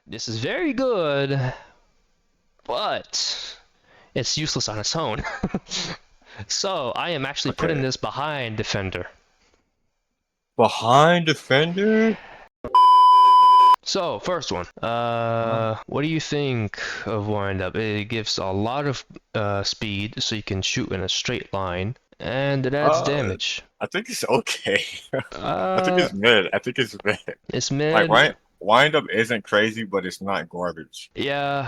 This is very good, but it's useless on its own. So I am actually putting Okay. this behind Defender. Behind defender? So, first one. Huh? What do you think of wind up? It gives a lot of speed, so you can shoot in a straight line, and it adds Uh, damage. I think it's okay. I think Uh, it's mid. I think it's mid. it's Like mid. wind up isn't crazy, but it's not garbage. Yeah,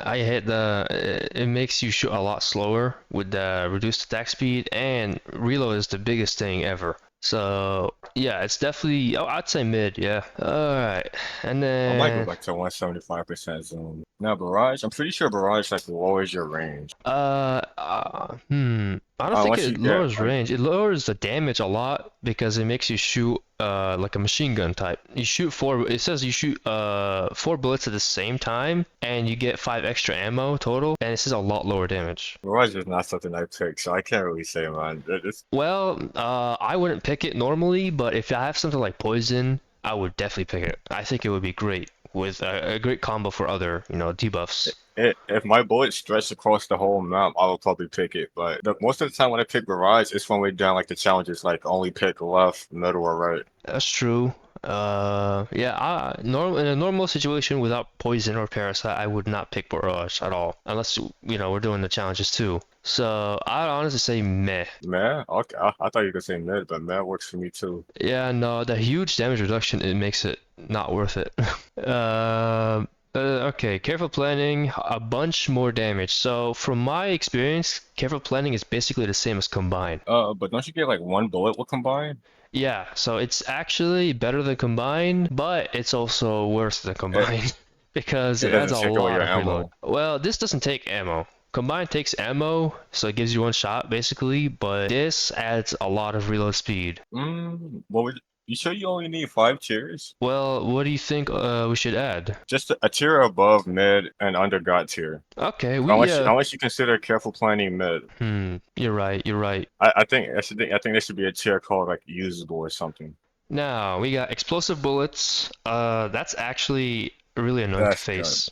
I hit the. It makes you shoot a lot slower with the reduced attack speed, and reload is the biggest thing ever. So yeah, it's definitely. Oh, I'd say mid. Yeah. All right, and I might go then back to 175% zoom. Now barrage, I'm pretty sure barrage like lowers your range. I don't think Unless you it get lowers like range. It lowers the damage a lot because it makes you shoot like a machine gun type. You shoot four. It says you shoot four bullets at the same time, and you get five extra ammo total, and it says a lot lower damage. barrage is not something I pick, so I can't really say, man. Well, I wouldn't pick it normally, but if I have something like poison, I would definitely pick it. I think it would be great with a great combo for other, debuffs. If my bullets stretch across the whole map, I will probably pick it. But most of the time when I pick barrage, it's when we're down like the challenges, like only pick left, middle, or right. That's true. Yeah, in a normal situation without poison or parasite, I would not pick Barrage at all, unless we're doing the challenges too. So I'd honestly say meh. Man, okay, I thought you could say mid, but mid works for me too. Yeah, no, the huge damage reduction it makes it not worth it. Okay, careful planning, a bunch more damage. So from my experience, careful planning is basically the same as combine. But don't you get like one bullet with combine? Yeah, so it's actually better than combine, but it's also worse than It combine because it it adds doesn't a take away lot your of reload. ammo. Well, this doesn't take ammo. Combine takes ammo, so it gives you one shot basically, but this adds a lot of reload speed. What would you sure you only need 5 tiers? Well, what do you think we should add? Just a tier above mid and under god tier. Okay, Unless you consider careful planning mid. you're right, you're right. I think there should be a tier called like usable or something. Now, we got explosive bullets. That's actually really annoying to That's good. face.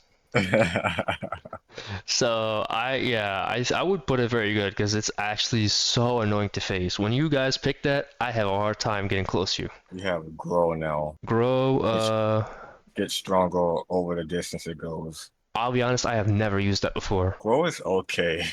So I would put it very good because it's actually so annoying to face. When you guys pick that, I have a hard time getting close to you. You have grow now, Grow, which gets stronger over the distance it goes. I'll be honest, I have never used that before. Grow is okay.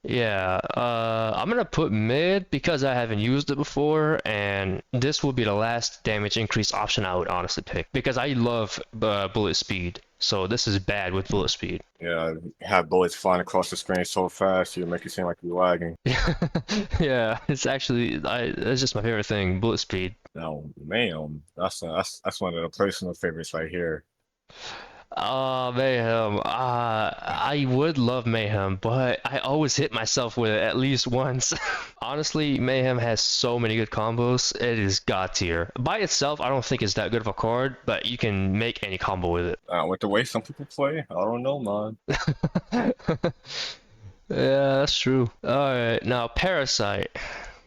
Yeah, I'm gonna put mid because I haven't used it before, and this will be the last damage increase option I would honestly pick because I love bullet speed. So this is bad with bullet speed. Yeah, have bullets flying across the screen so fast, you make it seem like you're lagging. Yeah, it's actually that's just my favorite thing, bullet speed. Now, man, that's one of the personal favorites right here. Oh, Mayhem. I would love Mayhem, but I always hit myself with it at least once. Honestly, Mayhem has so many good combos. It is god tier. By itself, I don't think it's that good of a card, but you can make any combo with With the way some people play, I don't know, man. it. Yeah, that's true. Alright, now Parasite.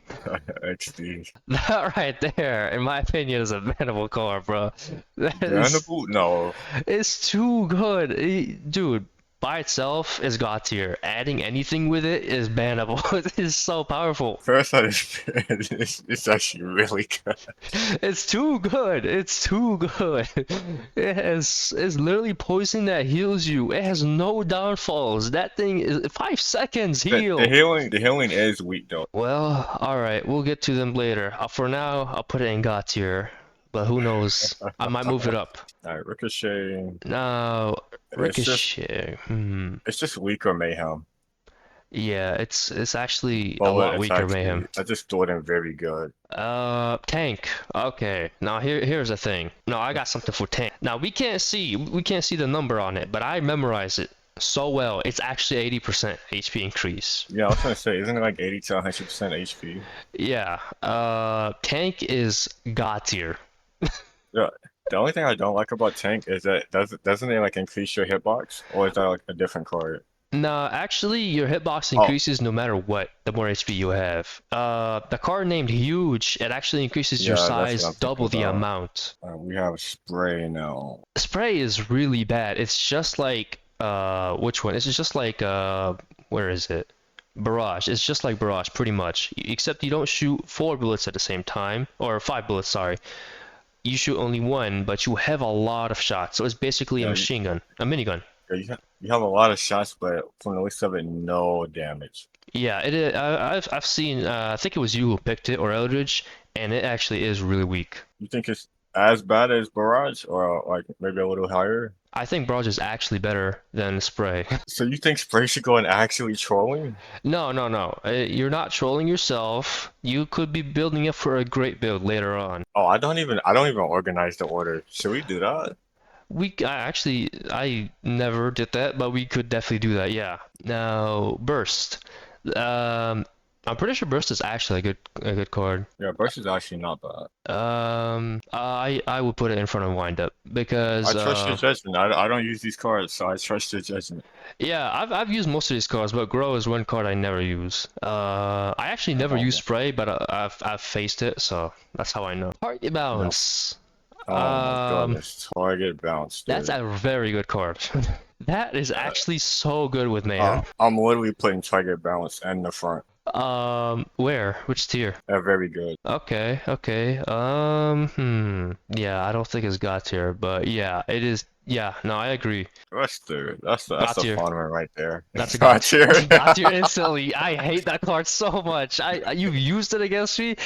XD. That right there, in my opinion, is a bannable card, bro. That is Bannable? No. It's too good. Dude, by itself is god tier. Adding anything with it is bannable. It is so powerful. Parasite is it's actually really good. It's too good. It's too good. It's literally poison that heals you. It has no downfalls. That thing is 5 seconds The heal. healing is weak though. Well, alright, we'll get to them later. For now, I'll put it in god tier. But who knows? I might move it up. Alright, Ricochet. Now, It's just Ricochet. it's just weaker mayhem. Yeah, it's actually a Bullet lot weaker attacks Mayhem. I just thought him very good. Tank. Okay. Now here's the thing. No, I got something for tank. Now we can't see the number on it, but I memorized it so well. It's actually 80% HP increase. Yeah, I was gonna say, isn't it like 80 to 100% HP? Yeah. Tank is god tier. Yeah. The only thing I don't like about Tank is that doesn't it like increase your hitbox? Or is that like a different card? No, actually, your hitbox Oh, increases no matter what, the more HP you have. The card named Huge, it actually increases your yeah, that's what size I'm thinking double the about. amount. We have spray now. Spray is really bad. It's just like, which one? It's just like, where is it? Barrage. It's just like Barrage, pretty much. Except you don't shoot 4 bullets at the same time, or 5 bullets, sorry. You shoot only one, but you have a lot of shots. So it's basically a Yeah, machine gun, a minigun. yeah, you have a lot of shots, but from the looks of it, no damage. Yeah, it is. I've seen. I think it was you who picked it, or Eldridge, and it actually is really weak. You think it's as bad as Barrage, or like maybe a little higher? I think Barrage is actually better than Spray. So you think spray should go and actually trolling? No, no, no. You're not trolling yourself. You could be building up for a great build later on. Oh, I don't even organize the order. Should we do that? I never did that, but we could definitely do that. Yeah. Now, Burst. I'm pretty sure Burst is actually a good card. Yeah, Burst is actually not bad. I would put it in front of Wind Up because I trust your judgment. I don't use these cards, so I trust your judgment. yeah, I've used most of these cards, but Grow is one card I never use. I actually never Oh, use Spray, but I've faced it, so that's how I know. Target no. Bounce. Oh my Um, goodness. Target bounce, that's dude. a very good card. That is Uh, actually so good with Mayhem. I'm literally putting target bounce in the front. Where? Which tier? They're very good. Okay, okay. Yeah, I don't think it's God tier, but yeah, it is. Yeah, no, I agree. That's God the tier. fun one right there. That's a God God tier. God tier instantly. I hate that card so much. You've used it against me.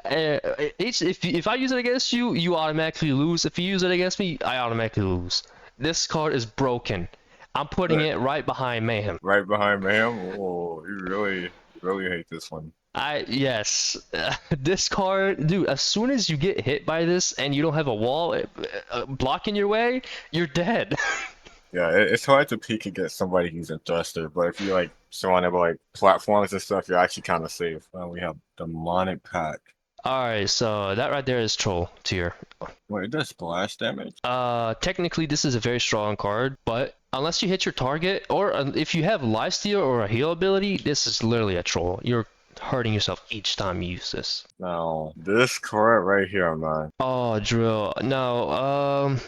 If I use it against you, you automatically lose. If you use it against me, I automatically lose. This card is broken. I'm putting it right behind Mayhem. Right behind Mayhem. Oh, you really hate this one. Yes, this card, dude. As soon as you get hit by this and you don't have a wall blocking your way, you're dead. Yeah, it's hard to peek against somebody who's a thruster, but if you like surrounded by like platforms and stuff, you're actually kind of safe. We have demonic pack. All right, so that right there is troll tier. Wait, it does splash damage? Technically this is a very strong card, but unless you hit your target, or if you have lifesteal or a heal ability, this is literally a troll. You're hurting yourself each time you use this. Now, this card right here, man. Oh, drill. No,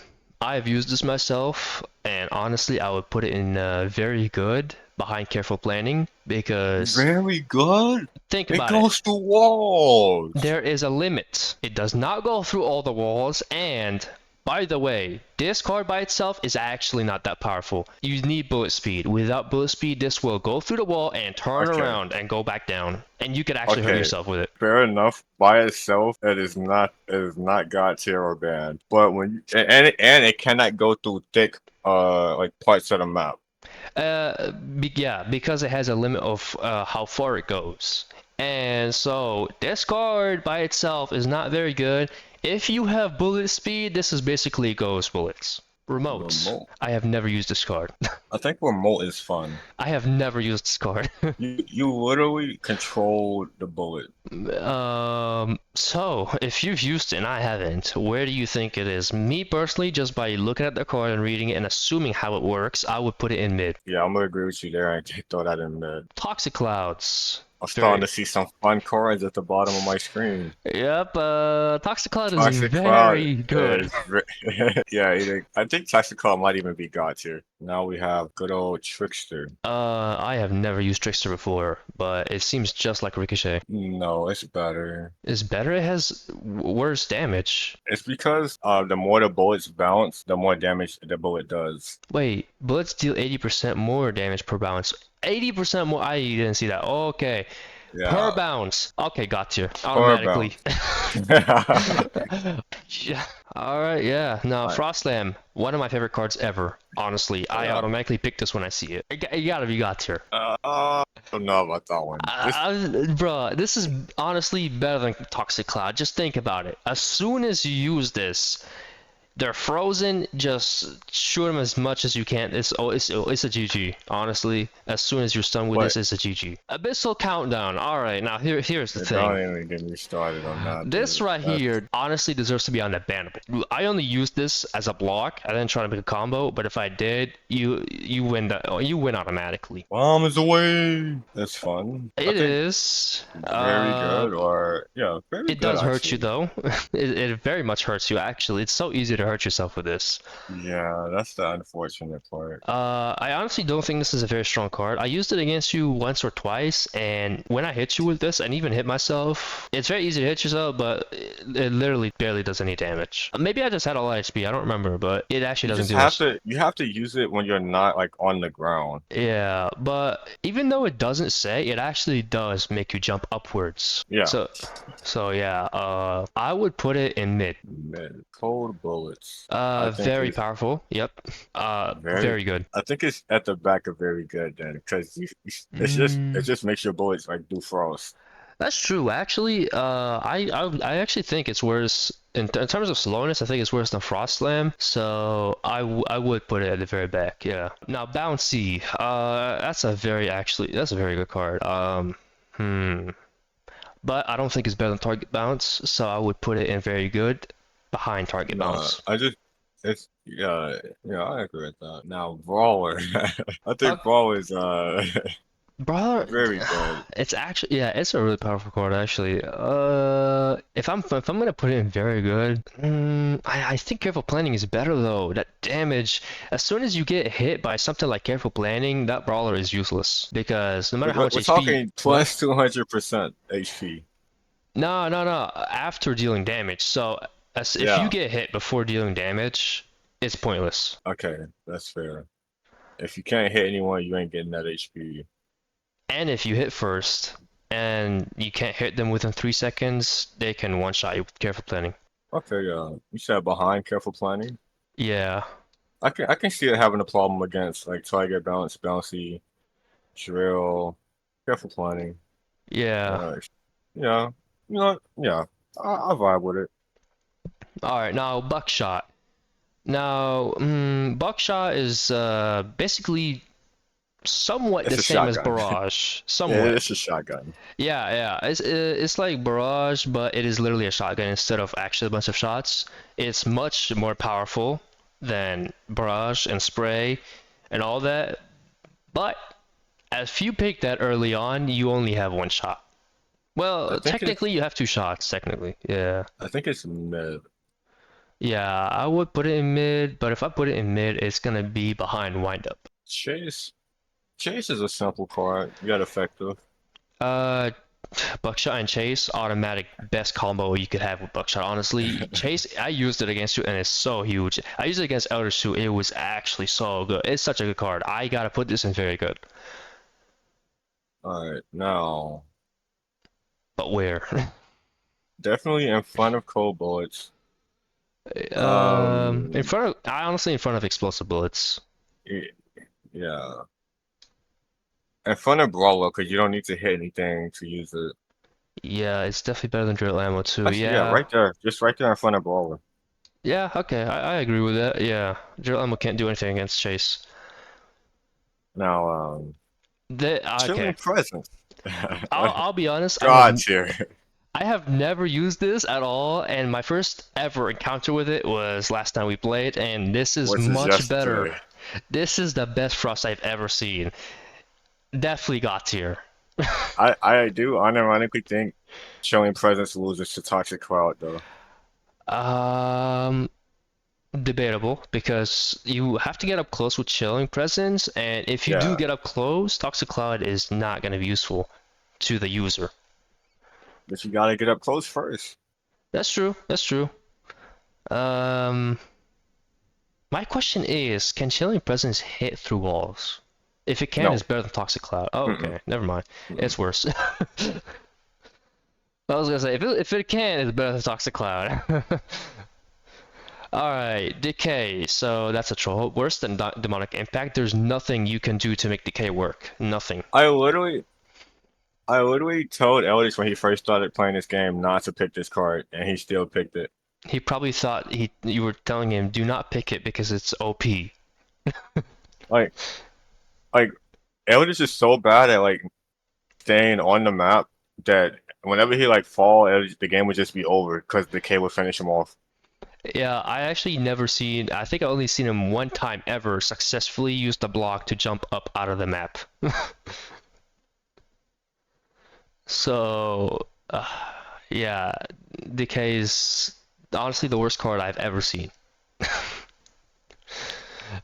I've used this myself, and honestly, I would put it in very good behind careful planning because Very good. think It about goes through walls. There is a limit. It does not go through all the walls, and by the way, this card by itself is actually not that powerful. You need bullet speed. Without bullet speed, this will go through the wall and turn Okay. around and go back down. And you could actually hurt Okay. yourself with it. Fair enough. By itself, it is not god tier or banned. But when and it cannot go through thick like parts of the map. Yeah, because it has a limit of how far it goes. And so this card by itself is not very good. If you have bullet speed, this is basically ghost bullets. Remotes. Remote. I have never used this card. I think remote is fun. I have never used this card. You literally control the bullet. So if you've used it and I haven't, where do you think it is? Me personally, just by looking at the card and reading it and assuming how it works, I would put it in mid. Yeah, I'm gonna agree with you there. I did throw that in mid. Toxic Clouds. I'm starting to see some fun cards at the bottom of my screen. Yep, Toxic Cloud is Toxic very Cloud good. yeah, I think Toxic Cloud might even be god tier. Now we have good old Trickster. I have never used Trickster before, but it seems just like Ricochet. No, it's better. It's better, it has worse damage. It's because the more the bullets bounce, the more damage the bullet does. Wait, bullets deal 80% more damage per bounce. 80% more? I didn't see that. Okay. Per Yeah. bounce. Okay, got you. Per Automatically. bounce. Yeah. Alright, yeah. No, Alright. Frost Slam, one of my favorite cards ever. Honestly, I Yeah. automatically pick this when I see it. You gotta be got tier. I don't know about that one. Bruh, this is honestly better than Toxic Cloud. Just think about it. As soon as you use this, They're frozen. Just shoot them as much as you can. It's a GG. Honestly, as soon as you're stunned with But this, it's a GG. Abyssal Countdown. All right, now here's the don't thing. even get me started on that, This dude. right here honestly deserves to be on the bannable. I only used this as a block. I didn't try to make a combo, but if I did, you win you win automatically. Bomb is away. That's fun. I It think is. very good, or yeah, very It good does hurt you actually. though. It very much hurts you actually. It's so easy to hurt yourself with this. Yeah, that's the unfortunate part. I honestly don't think this is a very strong card. I used it against you once or twice, and when I hit you with this, and even hit myself, it's very easy to hit yourself, but it literally barely does any damage. Maybe I just had a lot of HP, I don't remember, but it actually You doesn't just do have much. to you have to use it when you're not like on the ground. Yeah, but even though it doesn't say, it actually does make you jump upwards. Yeah. So yeah, I would put it in mid. Man, cold bullets. I think Very it's powerful. Yep. very. Very good. I think it's at the back of very good then, because it Mm, just makes your bullets like do frost. that's true. Actually, I actually think it's worse in terms of slowness. I think it's worse than Frost Slam. So I would put it at the very back. Yeah. Now Bouncy. That's a very good card. Hmm. But I don't think it's better than Target Bounce. So I would put it in very good behind Target No, Bounce. I just it's yeah, I agree with that. Now Brawler. I Uh, think Brawler is Brawler, very good. it's actually yeah, it's a really powerful card actually. If I'm gonna put it in very good, I think Careful Planning is better though. That damage, as soon as you get hit by something like Careful Planning, that Brawler is useless because no matter how much We're HP, talking what? plus 200% HP. No, no, no. After dealing damage, so if you Yeah, get hit before dealing damage, it's pointless. okay, that's fair. If you can't hit anyone, you ain't getting that HP. And if you hit first and you can't hit them within 3 seconds, they can one-shot you with Careful Planning. Okay, you said behind careful planning. Yeah. I can see it having a problem against like Tiger Bounce, Bouncy, Drill, careful planning. Yeah. Uh, yeah, yeah, I vibe with it. All right. Now buckshot. Now, buckshot is basically somewhat the It's a same as shotgun. barrage. Yeah, Somewhat. it's a shotgun. Yeah, yeah. It's like barrage, but it is literally a shotgun instead of actually a bunch of shots. It's much more powerful than barrage and spray and all that. But if you pick that early on, you only have one shot. I Well, think it's technically you have two shots, technically. Yeah. I think it's mid. Yeah, I would put it in mid, but if I put it in mid, it's gonna be behind windup. Chase. Chase is a simple card. You got effective. Uh, Buckshot and Chase, automatic best combo you could have with Buckshot. Honestly, Chase, I used it against you and it's so huge. I used it against Elder Suit, it was actually so good. It's such a good card. I gotta put this in very good. All right, now But where? definitely in front of cold bullets. In Um, front of, I honestly in front of Explosive Bullets. y- yeah, in front of Brawler because you don't need to hit anything to use it. Yeah, it's definitely better than Drill Ammo too. Actually, yeah, Yeah. right there, just right there in front of Brawler. Yeah, okay, I agree with that. Yeah. Drill Ammo can't do anything against Chase. Now, Okay. chilling presence. I'll be honest, God tier. I have never used this at all, and my first ever encounter with it was last time we played, and this is What's this much better. yesterday? This is the best Frost I've ever seen. Definitely got tier. I do unironically think showing presence loses to Toxic Cloud though. Um, Debatable because you have to get up close with Chilling Presence, and if you do Yeah, get up close, Toxic Cloud is not going to be useful to the user. but you gotta get up close first. That's true. That's true. Um, my question is, can Chilling Presence hit through walls? If it can, it's No. better than Toxic Cloud. Oh, Mm-mm, okay. Never mind. mm-mm. It's worse. I was gonna say, if it can, it's better than Toxic Cloud. Alright, Decay. So that's a troll. Worse than Demonic Impact. There's nothing you can do to make Decay work. Nothing. I literally I literally told Elders when he first started playing this game not to pick this card, and he still picked it. He probably thought you were telling him do not pick it because it's OP. Like like Eldritch is so bad at like staying on the map that whenever he like fall, the game would just be over because the K would finish him off. Yeah, I actually never seen. I think I only seen him one time ever successfully use the block to jump up out of the map. So, yeah, Decay is honestly the worst card I've ever seen.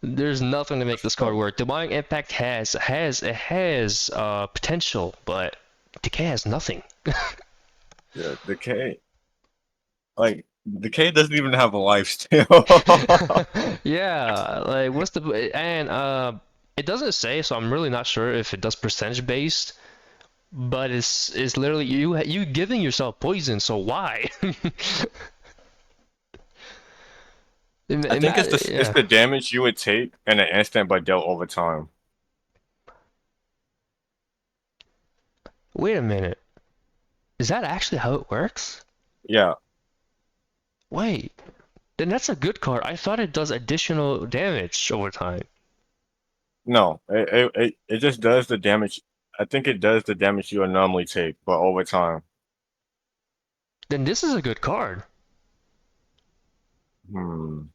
There's nothing to make this card So, work. Demonic Impact has potential, but Decay has nothing. yeah, the K like the K doesn't even have a life steal. Yeah, like what's the and it doesn't say, so I'm really not sure if it does percentage based, but it's literally you giving yourself poison, so why? I think it's Yeah. the damage you would take in an instant but dealt over time. Wait a minute. Is that actually how it works? Yeah, Wait. Then that's a good card. I thought it does additional damage over time. no, it just does the damage. I think it does the damage you would normally take, but over time. Then this is a good card. Hmm.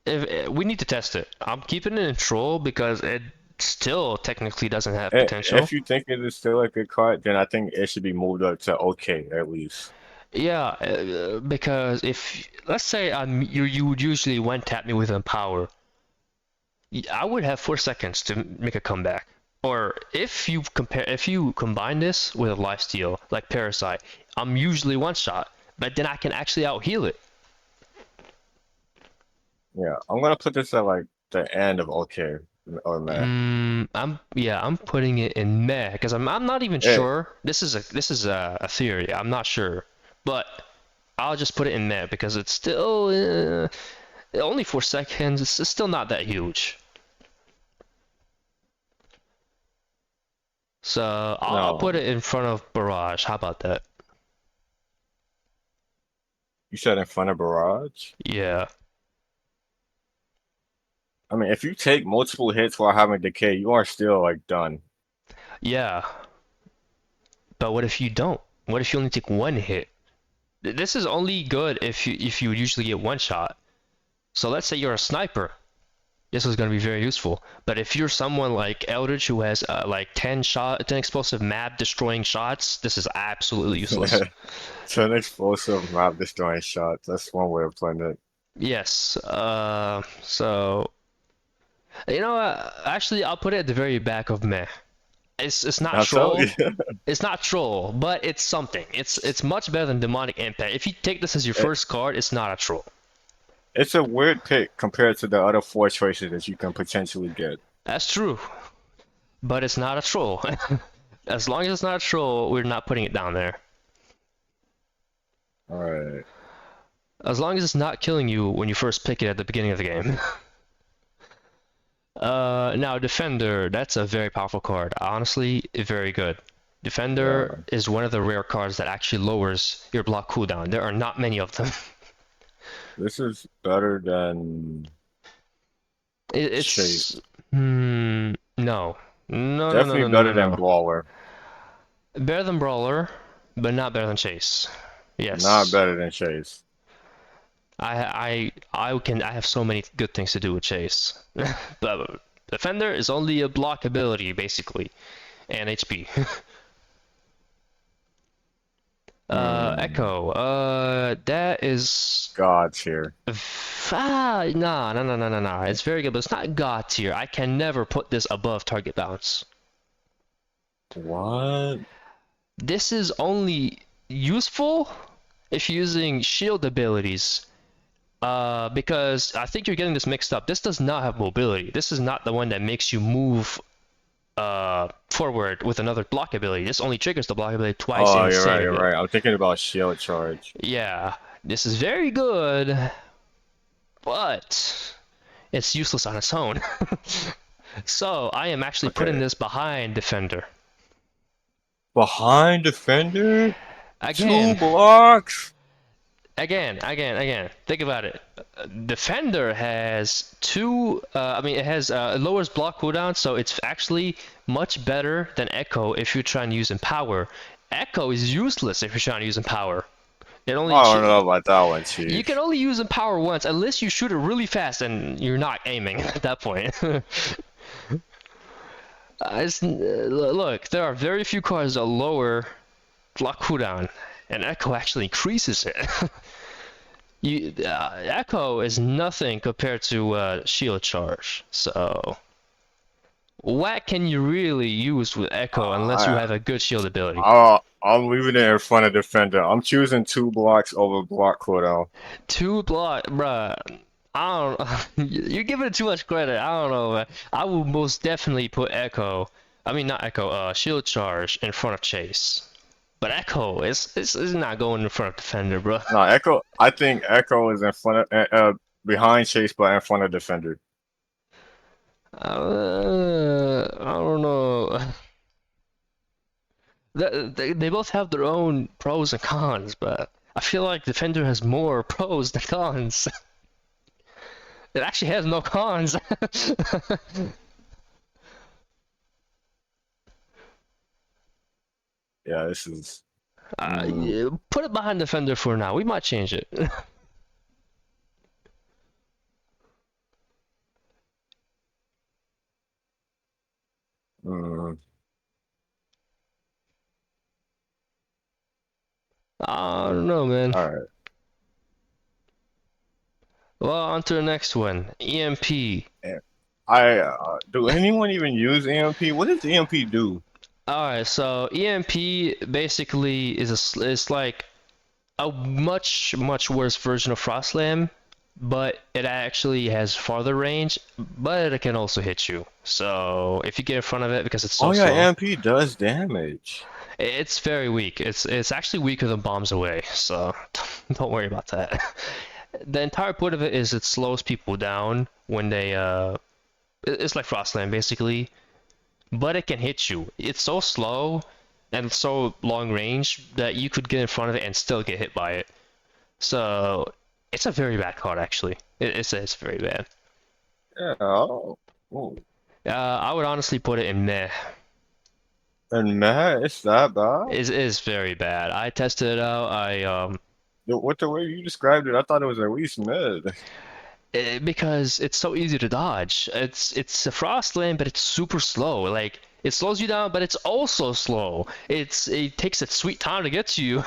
If we need to test it. I'm keeping it in troll because it still technically doesn't have potential. If you think it is still a good card, then I think it should be moved up to okay at least. Yeah, because if let's say you would usually one tap me with Empower, I would have 4 seconds to make a comeback. Or if you combine this with a lifesteal like Parasite, I'm usually one shot, but then I can actually out heal it. Yeah, I'm gonna put this at like the end of okay or meh. I'm putting it in meh because I'm not even It, sure. This is a theory. I'm not sure, but I'll just put it in meh because it's still only 4 seconds. It's still not that huge. So I'll put no, it in front of Barrage. How about that? you said in front of Barrage. Yeah. I mean, if you take multiple hits while having decay, you are still like done. Yeah. But what if you don't? What if you only take one hit? This is only good if you usually get one shot. So let's say you're a sniper. This is going to be very useful. But if you're someone like Eldritch who has like 10 explosive map destroying shots, this is absolutely useless. So an explosive map destroying shot. That's one way of playing it. Yes. So you know what? Actually, I'll put it at the very back of meh. It's not I'll tell you. troll. It's not troll, but it's something. It's much better than Demonic Impact. If you take this as your It, first card, it's not a troll. it's a weird pick compared to the other four choices that you can potentially get. That's true, but it's not a troll. As long as it's not a troll, we're not putting it down there. All right. As long as it's not killing you when you first pick it at the beginning of the game. Now Defender, that's a very powerful card. Honestly, very good. Defender Yeah. is one of the rare cards that actually lowers your block cooldown. There are not many of them. This is better than It's Chase. no. No, no, no, Definitely no, no, better no, than no. Brawler. Better than Brawler, but not better than Chase. Not Yes. better than Chase. I have so many good things to do with Chase. But Defender is only a block ability basically, and HP. Hmm. Echo. That is God's here. no, no, no, no, no, no. It's very good, but it's not God tier. I can never put this above target bounce. What? This is only useful if you're using shield abilities. Because I think you're getting this mixed up. This does not have mobility. This is not the one that makes you move forward with another block ability. This only triggers the block ability twice Oh, and you're right. save You're it. right. I'm thinking about shield charge. Yeah, this is very good, but it's useless on its own. So I am actually putting Okay. this behind Defender. Behind defender, two Again, blocks. Again. Think about it. Defender has two. I mean, it has it lowers block cooldown, so it's actually much better than Echo if you're trying to use Empower. Echo is useless if you're trying to use Empower. It only I don't know about that one, you can Chief. only use Empower once unless you shoot it really fast and you're not aiming at that point. Look, there are very few cards that lower block cooldown, and Echo actually increases it. Echo is nothing compared to Shield Charge. So, what can you really use with Echo unless you I, have a good shield ability? I'm leaving it in front of defender. I'm choosing 2 blocks over block cooldown. Two block, bruh. I don't. You're giving it too much credit. I don't know, man. I will most definitely put Echo. I mean, not Echo. Shield Charge in front of Chase. But Echo is not going in front of defender, bro. No, Echo. I think Echo is in front of behind Chase, but in front of defender. I don't know. They both have their own pros and cons, but I feel like Defender has more pros than cons. It actually has no cons. Yeah, this is. Mm, Yeah, put it behind Defender for now. We might change it. mm, I don't know, man. all right. Well, on to the next one. EMP. Yeah. I do anyone even use EMP? What does EMP do? Alright, so EMP basically is like a much worse version of Frost Slam, but it actually has farther range, but it can also hit you. So if you get in front of it because it's so Oh yeah, slow, EMP does damage. it's very weak. It's actually weaker than Bombs Away, so don't worry about that. The entire point of it is it slows people down when they it's like Frost Slam basically, but it can hit you. It's so slow and so long range that you could get in front of it and still get hit by it. So it's a very bad card, actually. It's very bad. Yeah. Oh. Ooh. I would honestly put it in meh. And man, it's that bad? Is very bad. I tested it out. What the way you described it, I thought it was at least mid. Because it's so easy to dodge. It's a frost land, but it's super slow. Like it slows you down, but it's also slow. It takes its sweet time to get to you.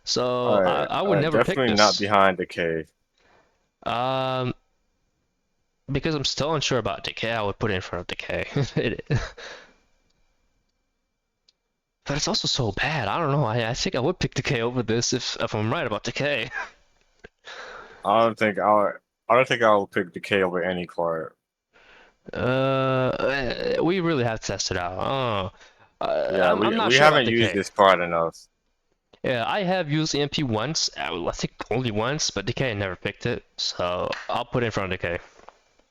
So I would never pick Definitely not this. behind the cave. Um, because I'm still unsure about Decay, I would put it in front of Decay. But it's also so bad. I don't know. I think I would pick Decay over this if I'm right about Decay. I don't think I'll pick the K over any card. We really have to test it out. Yeah, I'm not we sure about haven't used Decay. this card enough. Yeah, I have used EMP once. I think only once, but Decay never picked it. So I'll put it in front of Decay.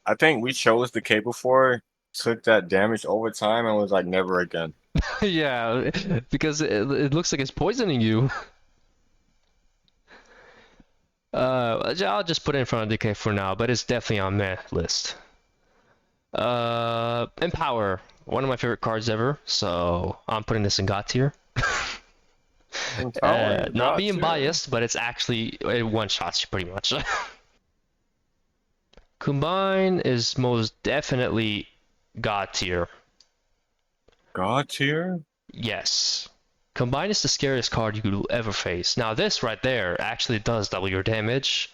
I think we chose the K before, took that damage over time, and was like never again. Yeah, because it looks like it's poisoning you. I'll just put it in front of Decay for now, but it's definitely on my list. Empower, one of my favorite cards ever, so I'm putting this in God tier. Empowering Not God being tier. biased, but it's actually it one-shots you pretty much. Combine is most definitely God tier. God tier? Yes. Combine is the scariest card you could ever face. Now this right there actually does double your damage,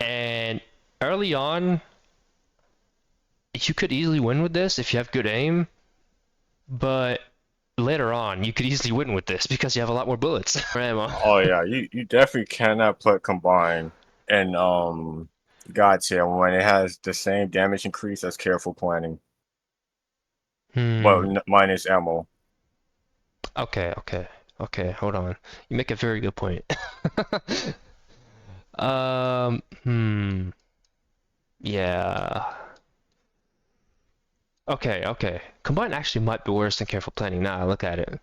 and early on you could easily win with this if you have good aim, but later on you could easily win with this because you have a lot more bullets for ammo. Oh yeah, you definitely cannot put combine and God tier when it has the same damage increase as careful planning, but Hmm. minus ammo. Okay, hold on. You make a very good point. Hmm. Yeah. Okay. Combine actually might be worse than careful planning now I look at it.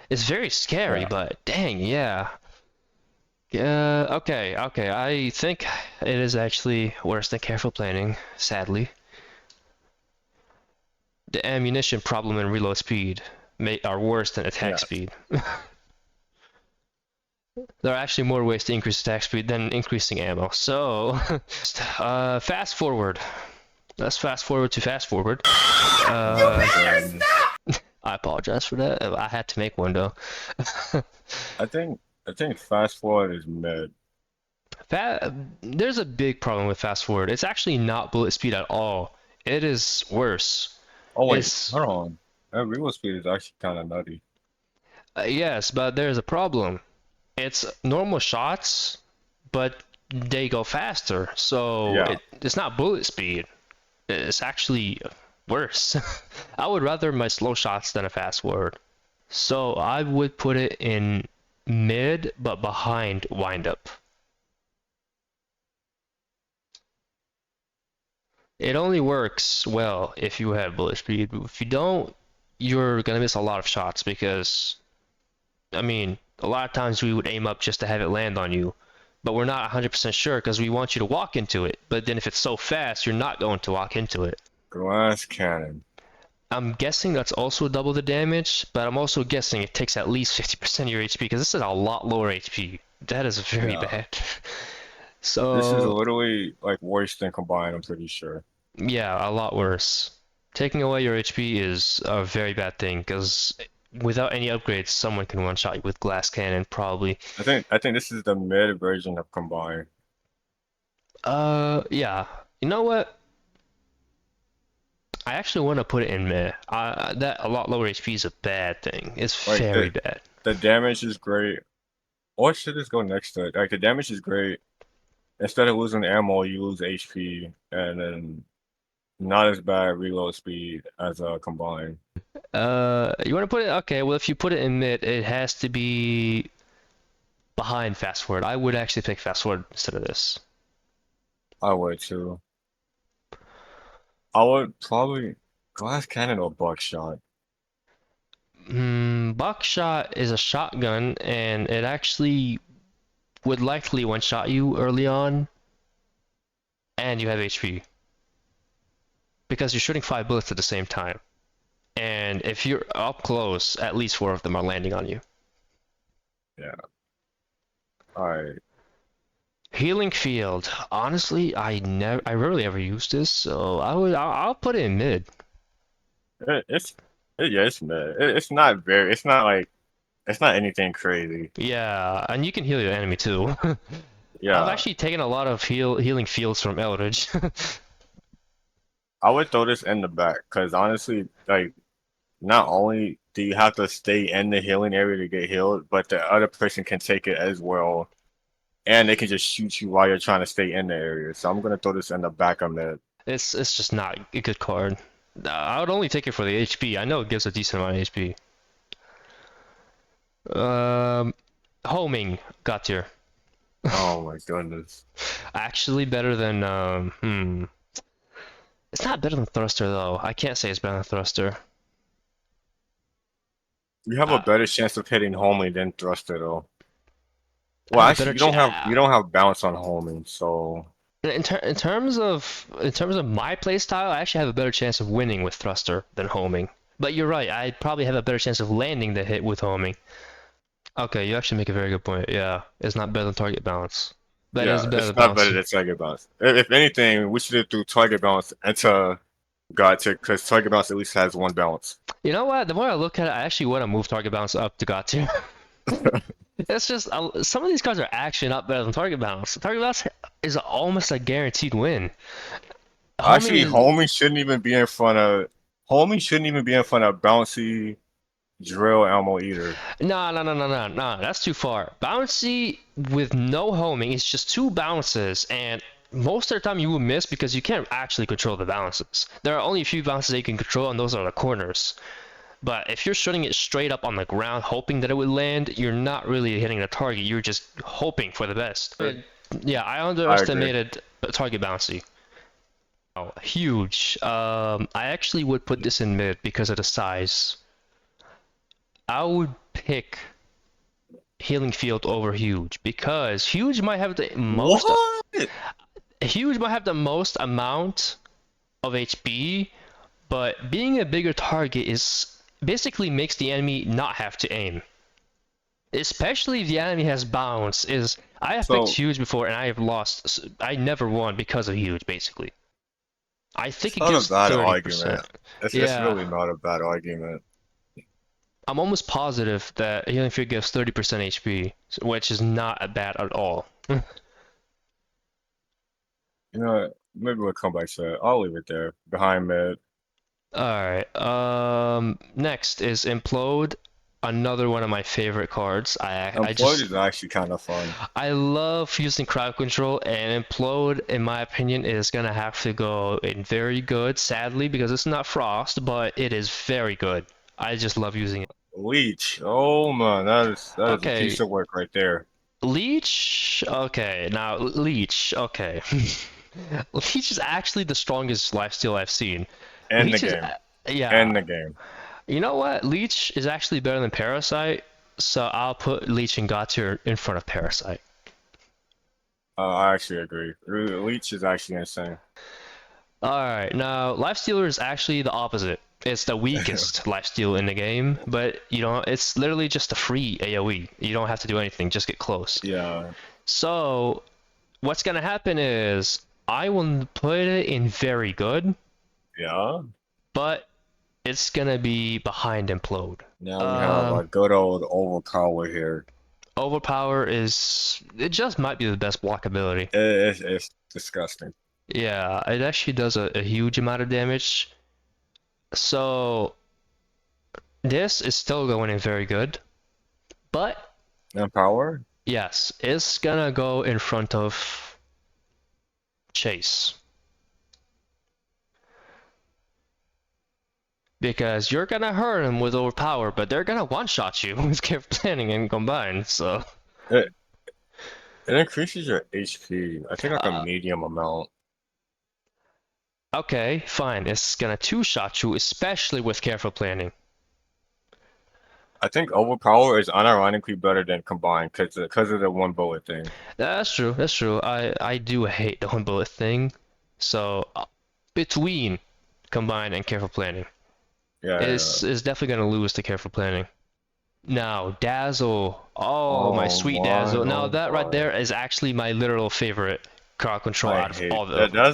It's very scary, Yeah. but dang, yeah. Yeah, okay. I think it is actually worse than careful planning, sadly. The ammunition problem and reload speed are worse than attack Yeah. speed. There are actually more ways to increase attack speed than increasing ammo. So, fast forward. Let's fast forward to fast forward. Um, I apologize for that. I had to make one though. I think fast forward is mid. There's a big problem with fast forward. It's actually not bullet speed at all. It is worse. Oh wait, It's hold on. That reload speed is actually kind of nutty. yes, but there's a problem. It's normal shots, but they go faster. So Yeah. it's not bullet speed. It's actually worse. I would rather my slow shots than a fast forward. So I would put it in mid, but behind windup. It only works well if you have bullet speed. If you don't, you're gonna miss a lot of shots because, I mean, a lot of times we would aim up just to have it land on you, but we're not 100% sure because we want you to walk into it. But then if it's so fast, you're not going to walk into it. Glass cannon. I'm guessing that's also double the damage, but I'm also guessing it takes at least 50% of your HP because this is a lot lower HP. That is very Yeah. bad. This is So, literally like worse than combined, I'm pretty sure. yeah, a lot worse. Taking away your HP is a very bad thing because without any upgrades, someone can one-shot you with glass cannon probably. I think this is the mid version of combined. Yeah. You know what? I actually want to put it in mid. That a lot lower HP is a bad thing. It's Like very bad. the damage is great. What should this go next to it? Like the damage is great. Instead of losing ammo, you lose HP, and then not as bad reload speed as combined. You want to put it? Okay, well, if you put it in mid, it has to be behind fast forward. I would actually pick fast forward instead of this. I would too. I would probably glass cannon or buckshot. Buckshot is a shotgun, and it actually would likely one-shot you early on, and you have HP because you're shooting 5 bullets at the same time. And if you're up close, at least 4 of them are landing on you. Yeah. All right. Healing field. Honestly, I rarely ever use this, so I'll put it in mid. Yeah, it's mid. It's not very. It's not like it's not anything crazy. Yeah, and you can heal your enemy too. I've Yeah, actually taken a lot of healing fields from Eldridge. I would throw this in the back because honestly, like not only do you have to stay in the healing area to get healed, but the other person can take it as well, and they can just shoot you while you're trying to stay in the area. So I'm gonna throw this in the back of mid. It's just not a good card. I would only take it for the HP. I know it gives a decent amount of HP. Homing got here. Oh my goodness. Actually better than It's not better than Thruster though. I can't say it's better than Thruster. You have a Uh, better chance of hitting homing than thruster though. I Well, have a actually, better you don't have bounce on homing, so in terms of my playstyle, I actually have a better chance of winning with Thruster than homing. But you're right, I probably have a better chance of landing the hit with homing. Okay, you actually make a very good point. Yeah, it's not better than target balance. But it is yeah, better it's than not bounce. better than target bounce. If anything, we should have threw target bounce into Gotcha because target bounce at least has one bounce. You know what? The more I look at it, I actually want to move target balance up to got to. It's just some of these cards are actually not better than target balance. Target balance is almost a guaranteed win. Actually, Homing, homing shouldn't even be in front of bouncy drill ammo either. no. That's too far. Bouncy with no homing is just two bounces, and most of the time you will miss because you can't actually control the bounces. There are only a few bounces that you can control, and those are the corners. But if you're shooting it straight up on the ground, hoping that it would land, you're not really hitting the target. You're just hoping for the best. Yeah, I I agree. underestimated target bouncy. Oh, huge. I actually would put this in mid because of the size. I would pick Healing Field over Huge because What? Huge might have the most amount of HP, but being a bigger target is basically makes the enemy not have to aim. Especially if the enemy has bounce. I have picked So Huge before and I have lost. I never won because of Huge, basically. I think it's it not a gives bad 30%. argument. It's Yeah, really not a bad argument. I'm almost positive that Healing Field gives 30% HP, which is not bad at all. You know what? Maybe we'll come back to it. I'll leave it there. Behind mid. Alright, next is Implode, another one of my favorite cards. Employed is actually kind of fun. I love using crowd control, and Implode, in my opinion, is gonna have to go in very good, sadly, because it's not Frost, but it is very good. I just love using it. Leech. Oh man, that is a Okay, piece of work right there. Leech. Okay, now Leech. Okay, Leech is actually the strongest lifesteal I've seen. End the Leech is, game. yeah. End the game. You know what? Leech is actually better than Parasite, so I'll put Leech and Gautier in front of Parasite. I actually agree. Leech is actually insane. Alright, now Lifestealer is actually the opposite. It's the weakest lifesteal in the game, but you know, it's literally just a free AoE. You don't have to do anything, just get close. Yeah. So, what's gonna happen is I will put it in very good, Yeah. but it's gonna be behind Implode. Now we have a Um, good old overpower here. Overpower it just might be the best block ability. It's disgusting. Yeah, it actually does a huge amount of damage. So this is still going in very good, but And power? yes, it's gonna go in front of Chase. Because you're gonna hurt him with overpower, but they're gonna one-shot you with careful planning and combine, so It it increases your HP. I think like a uh, medium amount. okay, fine. It's gonna two-shot you, especially with careful planning. I think overpower is unironically better than combined because of the one bullet thing. That's true. That's true. I do hate the one bullet thing. So between combine and careful planning, Yeah. is definitely gonna lose to careful planning. Now Dazzle. Oh, my Oh sweet my, Dazzle. Now oh that right my. there is actually my literal favorite crowd control I out of hate all that. of them.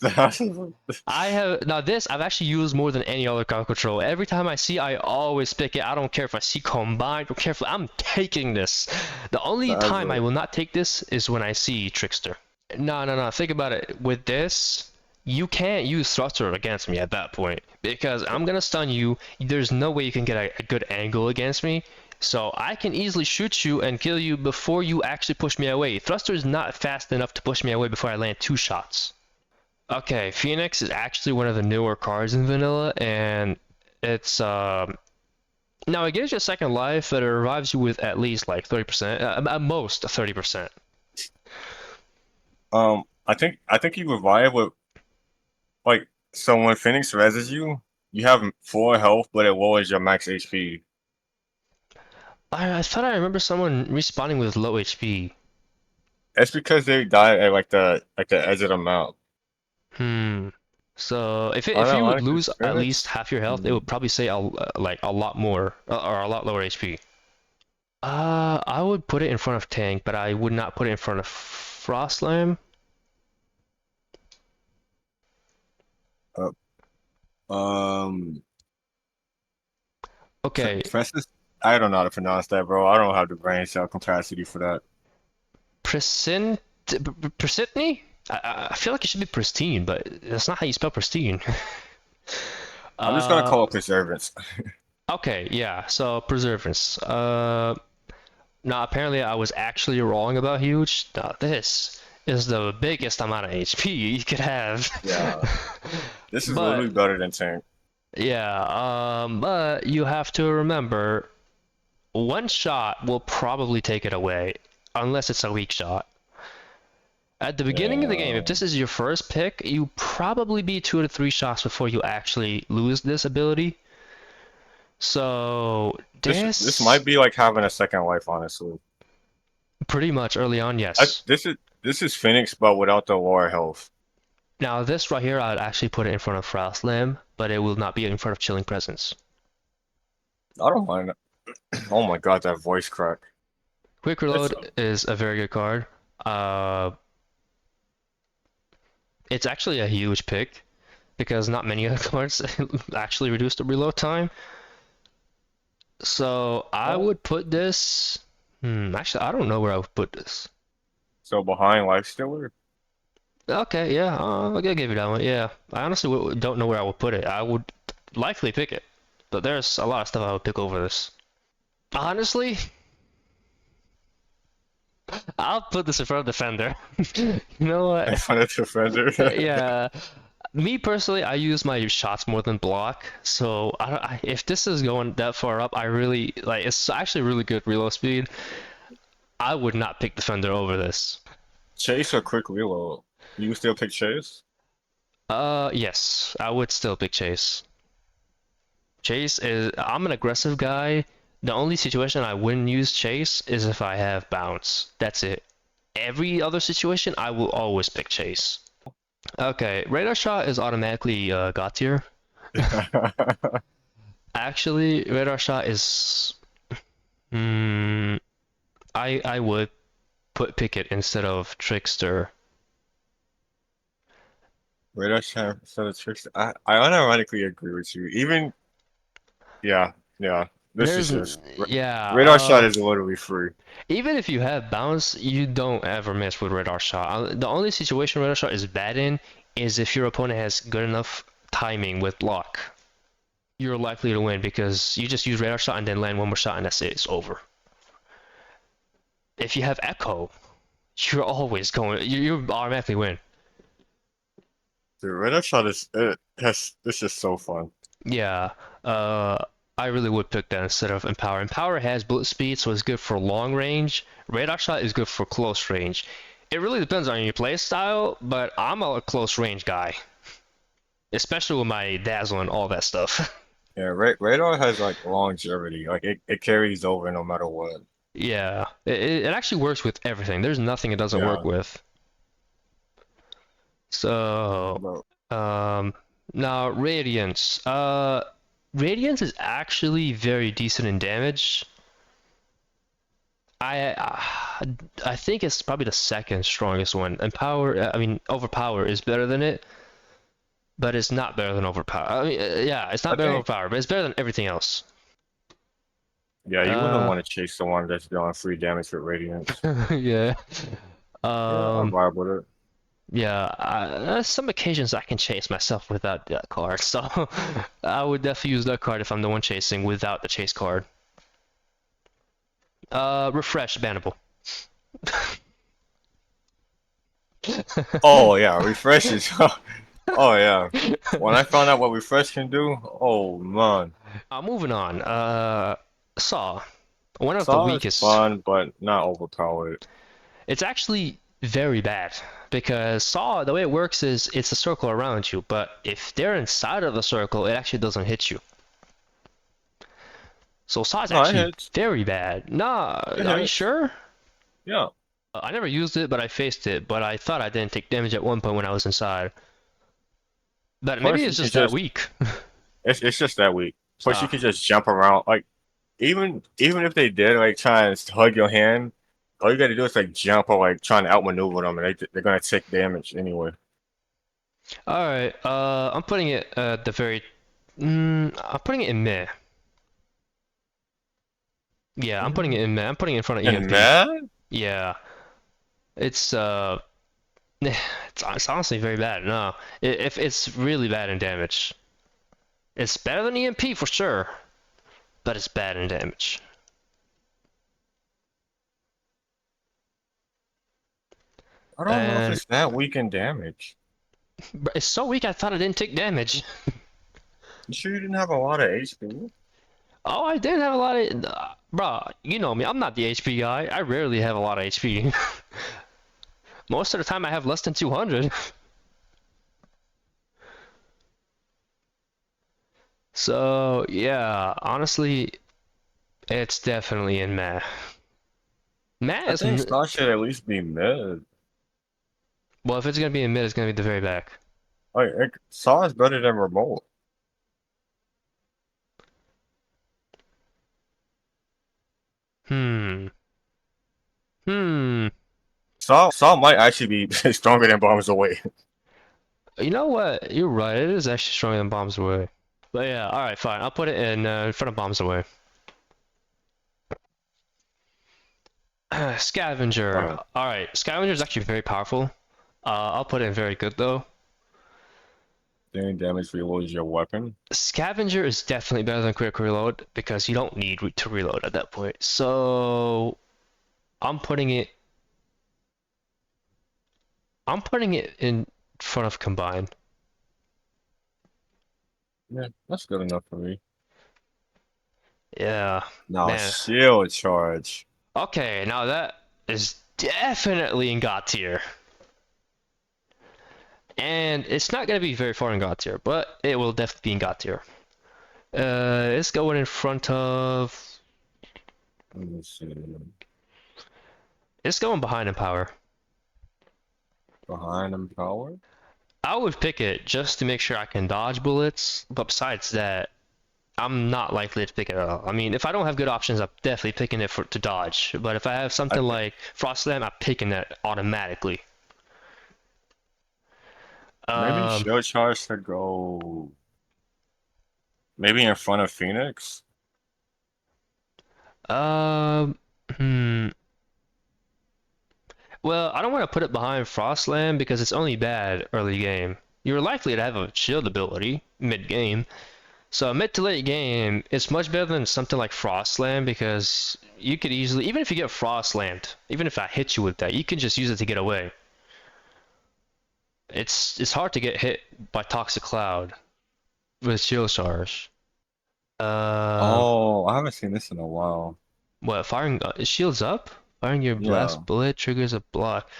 That's I have now this I've actually used more than any other crowd control. Every time I see, I always pick it. I don't care if I see combined or careful. I'm taking this. The only that's time I a will not take this is when I see Trickster. No, no, no. Think about it. With this, you can't use Thruster against me at that point because I'm gonna stun you. There's no way you can get a good angle against me. So I can easily shoot you and kill you before you actually push me away. Thruster is not fast enough to push me away before I land 2 shots. Okay, Phoenix is actually one of the newer cards in vanilla, and it's now it gives you a second life, but it revives you with at least like 30%, at most 30%. I think you revive with like so when Phoenix reses you, you have full health, but it lowers your max HP. I thought I remember someone respawning with low HP. It's because they die at like the edge of the map. Hmm. So if you would Unironically, lose at least Phoenix. half your health, it Hmm. would probably say like a lot more or a lot lower HP. I would put it in front of Tank, but I would not put it in front of Frostlam. Uh, um, Okay, Francis. I don't know how to pronounce that, bro. I don't have the brain cell capacity for that. Present Presitny? I feel like it should be pristine, but that's not how you spell pristine. I'm just gonna Uh, call it Preservance. okay, yeah. So Preservance. Now apparently I was actually wrong about huge. Now this is the biggest amount of HP you could have. Yeah, this is literally But better than Tank. yeah, but you have to remember, one shot will probably take it away, unless it's a weak shot. At the beginning of the game, if Yeah. this is your first pick, you probably be 2 to 3 shots before you actually lose this ability. So This might be like having a second life, honestly. pretty much early on, yes. This is Phoenix, but without the lower health. Now this right here, I'd actually put it in front of Frost Lamb, but it will not be in front of Chilling Presence. I don't mind. Oh my god, that voice crack. Quick That's Reload is a very good card. Uh, it's actually a huge pick because not many other cards actually reduce the reload time. So I would put this. Actually, I don't know where I would put this. so behind Life Stealer. Okay, yeah, I'll give you that one. Yeah, I honestly don't know where I would put it. I would likely pick it, but there's a lot of stuff I would pick over this. Honestly, I'll put this in front of Defender. You know what? In front of Defender. Yeah, me personally, I use my shots more than block. So if this is going that far up, I really like. It's actually really good reload speed. I would not pick Defender over this. Chase or quick reload? You still pick Chase? Yes, I would still pick Chase. Chase is. I'm an aggressive guy. The only situation I wouldn't use Chase is if I have bounce. That's it. Every other situation, I will always pick Chase. Okay, Radar Shot is automatically God tier. Actually, Radar Shot is. I would pick it instead of Trickster. Radar Shot instead of Trickster. I unironically agree with you. Even yeah, yeah. This is There's just yeah. Radar Shot is literally free. Even if you have bounce, you don't ever miss with Radar Shot. The only situation Radar Shot is bad in is if your opponent has good enough timing with lock. You're likely to win because you just use Radar Shot and then land one more shot and that's it. It's over. If you have Echo, you're always going. You automatically win. The Radar Shot is it's just so fun. Yeah. I really would pick that instead of Empower. Empower has bullet speed, so it's good for long range. Radar Shot is good for close range. It really depends on your play style, but I'm a close range guy, especially with my dazzle and all that stuff. Yeah, Radar has like longevity. Like it carries over no matter what. Yeah, it actually works with everything. There's nothing it doesn't work Yeah. with. So, But now Radiance. Radiance is actually very decent in damage. I think it's probably the second strongest one. And power, I mean, Overpower is better than it, but it's not better than Overpower. I mean, yeah, it's I not better than think Overpower, but it's better than everything else. yeah, you wouldn't Uh, want to chase the one that's doing free damage with Radiance. yeah. Yeah, I Um, vibe with it. yeah, some occasions I can chase myself without that card, so I would definitely use that card if I'm the one chasing without the chase card. Refresh, bannable. Oh yeah, refreshes. Oh yeah. When I found out what refresh can do, oh man. Moving on. Saw. One of the Saw is weakest. fun, but not overpowered. It's actually very bad because Saw, the way it works is it's a circle around you, but if they're inside of the circle, it actually doesn't hit you. So Saw is No, it actually hits. very bad. Nah, It are you hits. sure? Yeah. I never used it, but I faced it, but I thought I didn't take damage at one point when I was inside. But maybe Plus it's you can just that just weak. it's just that weak. Plus you Ah, can just jump around. Like even if they did like try and hug your hand, all you gotta do is like jump or like trying to outmaneuver them and they're gonna take damage anyway. alright. I'm putting it at the very. I'm putting it in meh. Yeah, I'm putting it in meh. I'm putting it in front of And EMP. man, Yeah, it's it's honestly very bad. No, if it's really bad in damage, it's better than EMP for sure, but it's bad in damage. I don't know if And it's that weak in damage. it's so weak. I thought it didn't take damage. You sure you didn't have a lot of HP? Oh, I did have a lot of. Bruh, you know me. I'm not the HP guy. I rarely have a lot of HP. Most of the time, I have less than 200. So yeah, honestly, It's definitely in Meh. Meh I is think Star should at least be mid. well, if it's gonna be in mid, it's gonna be the very back. Saw is better than remote. Hmm. Hmm. Saw might actually be stronger than Bombs Away. You know what? You're right. It is actually stronger than Bombs Away. But yeah, all right, fine. I'll put it in front of Bombs Away. Scavenger. Uh, All right, Scavenger is actually very powerful. I'll put it in very good though. Doing damage reloads your weapon. Scavenger is definitely better than Quick Reload because you don't need to reload at that point. So I'm putting it. I'm putting it in front of Combine. Yeah, that's good enough for me. Yeah, Now man. shield charge. Okay, now that is definitely in God tier. And it's not going to be very far in God tier, but it will definitely be in God tier. It's going in front of. Let me see. It's going behind in power. Behind him power. I would pick it just to make sure I can dodge bullets, but besides that, I'm not likely to pick it at all. I mean, if I don't have good options, I'm definitely picking it to dodge. But if I have I something think like Frost Slam, I'm picking that automatically. maybe Um, shield charge should go maybe in front of Phoenix. um, hmm. Well, I don't want to put it behind Frostland because it's only bad early game. You're likely to have a shield ability mid game. So mid to late game, it's much better than something like Frostland because you could easily, even if you get Frostland, even if I hit you with that, you can just use it to get away. It's hard to get hit by Toxic Cloud with shield charge. Um, Oh, I haven't seen this in a while. what firing shields up? Firing your Yeah. blast bullet triggers a block.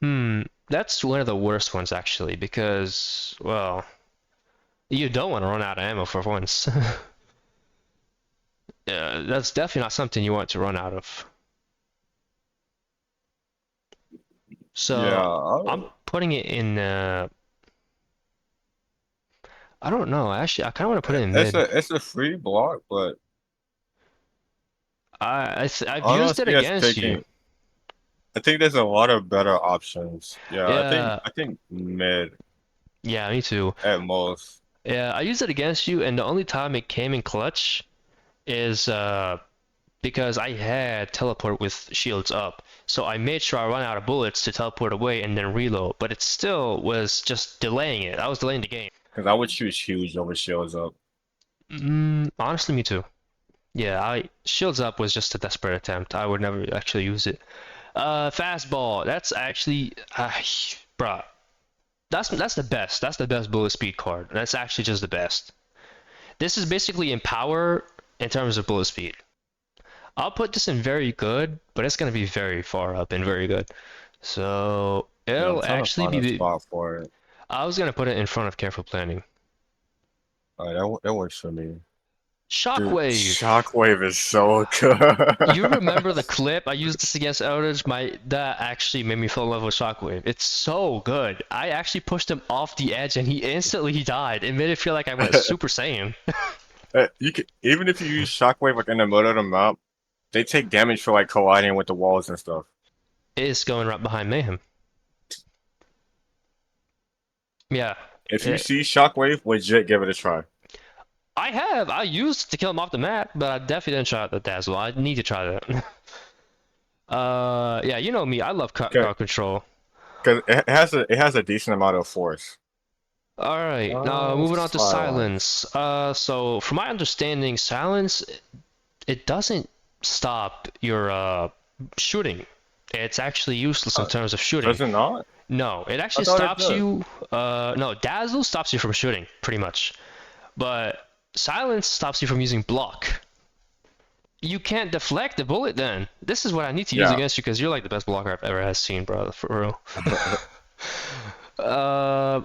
Hmm, that's one of the worst ones actually because well, you don't want to run out of ammo for once. Yeah, that's definitely not something you want to run out of. Yeah. So I'm putting it in. I don't know. Actually, I kind of want to put it in mid. It's a free block, but I've used it honestly, it's against you. taking. I think there's a lot of better options. Yeah, Yeah, I think mid yeah, me too. at most. Yeah, I used it against you, and the only time it came in clutch is because I had teleport with shields up. So I made sure I run out of bullets to teleport away and then reload, but it still was just delaying it. I was delaying the game. Because I would choose huge over shields up. Honestly, me too. Yeah, I shields up was just a desperate attempt. I would never actually use it. Fastball. That's actually, bruh. That's the best. That's the best bullet speed card. That's actually just the best. This is basically in power in terms of bullet speed. I'll put this in very good, but it's gonna be very far up in very good. So Yeah, I'm it'll trying to actually find a be. spot for it. I was gonna put it in front of careful planning. Alright, that works for me. Dude, Shockwave. Shockwave is so good. You remember the clip I used this against Eldritch? That actually made me fall in love with Shockwave. It's so good. I actually pushed him off the edge and he instantly died. It made it feel like I went Super Saiyan. You can even if you use Shockwave like in the middle of the map, they take damage for like colliding with the walls and stuff. It's going right behind Mayhem. Yeah. If you It, see Shockwave, legit give it a try. I have. I used to kill him off the map, but I definitely didn't try out the Dazzle. I need to try that. Yeah, you know me. I love crowd control. Because it has a decent amount of force. All right, now moving on to Silence. silence. So from my understanding, silence it doesn't stop your shooting. It's actually useless in Uh, terms of shooting. does it not? No, it I actually thought it stops did. you. No, dazzle stops you from shooting, pretty much. But silence stops you from using block. You can't deflect the bullet then. This is what I need to use Yeah. against you because you're like the best blocker I've ever has seen, bro. For real. Uh,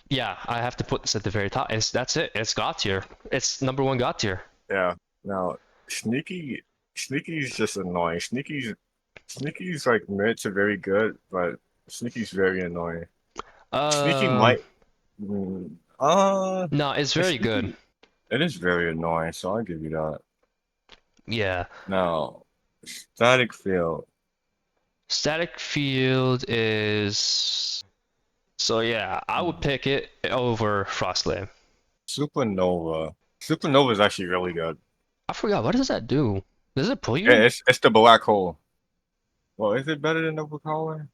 yeah, I have to put this at the very top. That's it. It's God tier. It's number one God tier. Yeah. Now Sneaky, Sneaky's just annoying. Sneaky's like mid to very good, but Sneaky's very annoying. Sneaky Um, might, mm, uh, no, it's very good. Sneaky, it is very annoying, so I'll give you that. Yeah. Now, Static Field, Static field is so yeah, I would pick it over Frostland. Supernova. Supernova is actually really good. I forgot, what does that do? Does it pull Yeah, you? it's the black hole. Well, is it better than Overpower?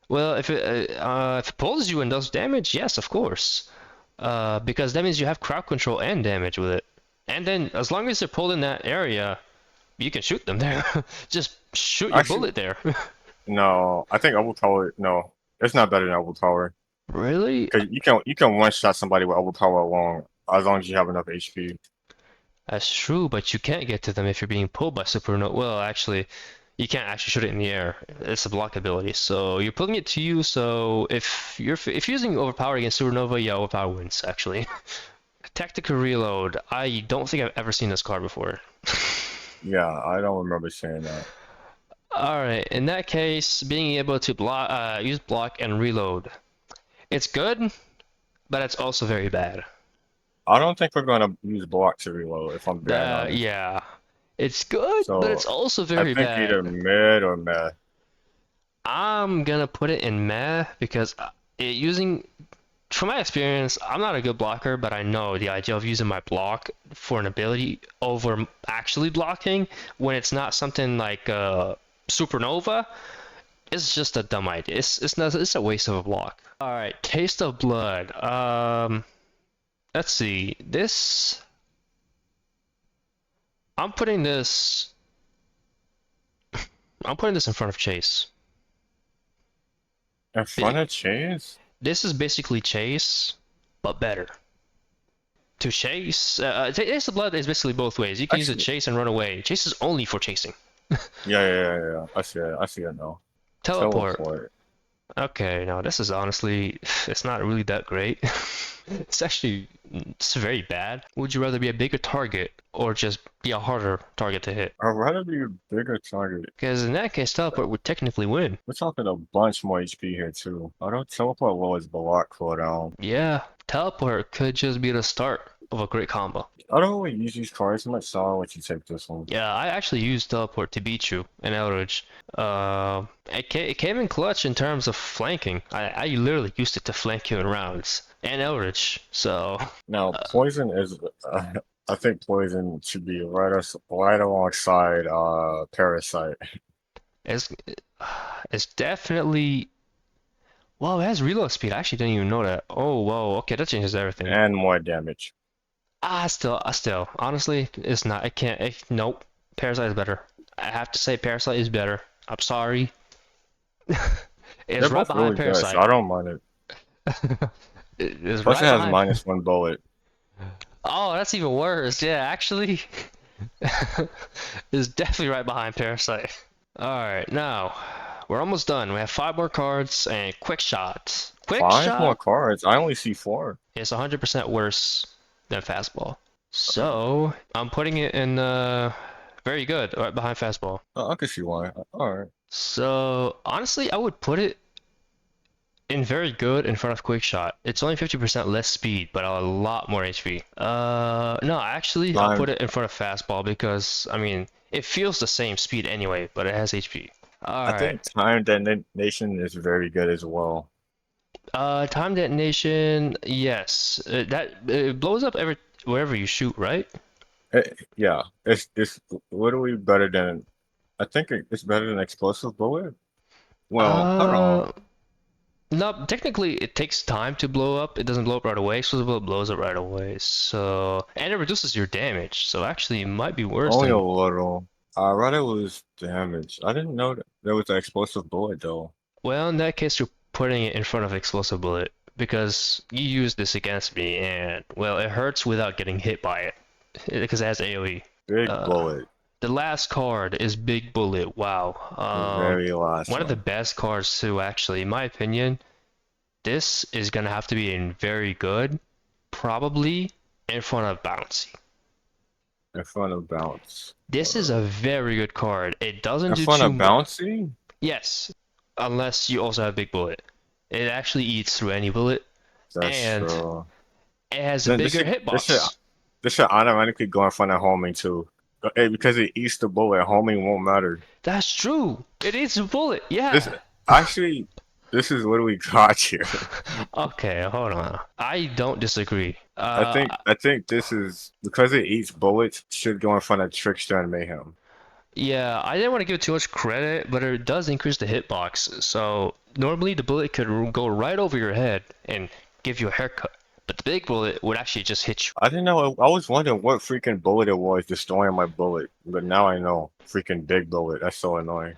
Well, if it pulls you and does damage, yes, of course. Because that means you have crowd control and damage with it. And then as long as they're pulled in that area, you can shoot them there. Just shoot your Actually, bullet there. no. I think Overpower. No, it's not better than Overpower Really? because you can one shot somebody with Overpower alone as long as you have enough HP. That's true, but you can't get to them if you're being pulled by Supernova. Well, actually, you can't actually shoot it in the air. It's a block ability, so you're pulling it to you. So if you're using Overpower against Supernova, yeah, Overpower wins actually. Tactical Reload. I don't think I've ever seen this card before. Yeah, I don't remember saying that. All right, in that case, being able to use block and reload, it's good, but it's also very bad. I don't think we're gonna use block to reload if I'm being honest. Yeah, it's good, but it's So also I very think bad. either mid or meh. I'm gonna put it in meh because from my experience, I'm not a good blocker, but I know the idea of using my block for an ability over actually blocking when it's not something like Supernova is just a dumb idea. It's a waste of a block. All right, Taste of Blood. Let's see. I'm putting this I'm putting this in front of Chase. In front of Chase? This is basically Chase, but better. To chase, Taste of Blood is basically both ways. You can use a Actually, chase and run away. Chase is only for chasing. yeah. I see it. I see it now. Teleport. Teleport. Okay, now this is honestly, it's not really that great. It's very bad. Would you rather be a bigger target or just be a harder target to hit? I'd rather be a bigger target. Because in that case, teleport would technically win. We're talking a bunch more HP here too. I don't teleport well as block cooldown. Yeah, teleport could just be the start of a great combo. I don't really use these cards much, so I'll let you take this one. Yeah, I actually used teleport to beat you in Eldritch. It came in clutch in terms of flanking. I literally used it to flank you in rounds and Eldritch. So Now, poison is. I think poison should be right alongside parasite it's it's definitely. Wow, it has reload speed. I actually didn't even know that. Oh, whoa. Okay, that changes everything. and more damage. Still, honestly, it's not. I can't. Nope. Parasite is better. I have to say, Parasite is better. I'm sorry. They're It's right both behind really good, so Parasite. I don't mind it. It's Plus, it right has behind. -1 bullet. Oh, that's even worse. Yeah, actually, it's definitely right behind Parasite. All right, now we're almost done. We have 5 more cards and Quick Shot. Quick 5 more Shot cards. I only see 4. is 100% worse than Fastball. So I'm putting it in very good, right behind Fastball. I can see why. All right. So honestly, I would put it in very good in front of Quick Shot. It's only 50% less speed, but a lot more HP. No, actually, I'll Time. put it in front of Fastball because, I mean, it feels the same speed anyway, but it has HP. I Alright. think time detonation is very good as well. Time detonation, yes. It blows up wherever you shoot, right? Yeah, it's literally better than. I think it's better than explosive bullet. Well, hold on. Uh, no, technically it takes time to blow up. It doesn't blow up right away. Explosive bullet blows up right away. So, and it reduces your damage. So actually, it might be worse Only a than. little. I read it was damage. I didn't know that there was an explosive bullet though. Well, in that case, you're putting it in front of explosive bullet because you used this against me, and well, it hurts without getting hit by it because it has AOE. Big Uh, bullet. the last card is Big Bullet. Wow. The very last One of the one. best cards too, actually, in my opinion. This is gonna have to be in very good, probably in front of Bouncy. In front of bounce. This is a very good card. It doesn't In do front too of much. bouncy? Yes, unless you also have big bullet. It actually eats through any bullet, That's and true. it has a Then bigger this should hitbox. this should automatically go in front of homing too. Because it eats the bullet, homing won't matter. That's true. It eats a bullet. This Yeah. actually this is what we got here. Okay, hold on. I don't disagree. I think this is because it eats bullets should go in front of Trickster and Mayhem. Yeah, I didn't want to give it too much credit, but it does increase the hitbox. So normally the bullet could go right over your head and give you a haircut, but the big bullet would actually just hit you. I didn't know. I was wondering what freaking bullet it was destroying my bullet, but now I know. Freaking big bullet. That's so annoying.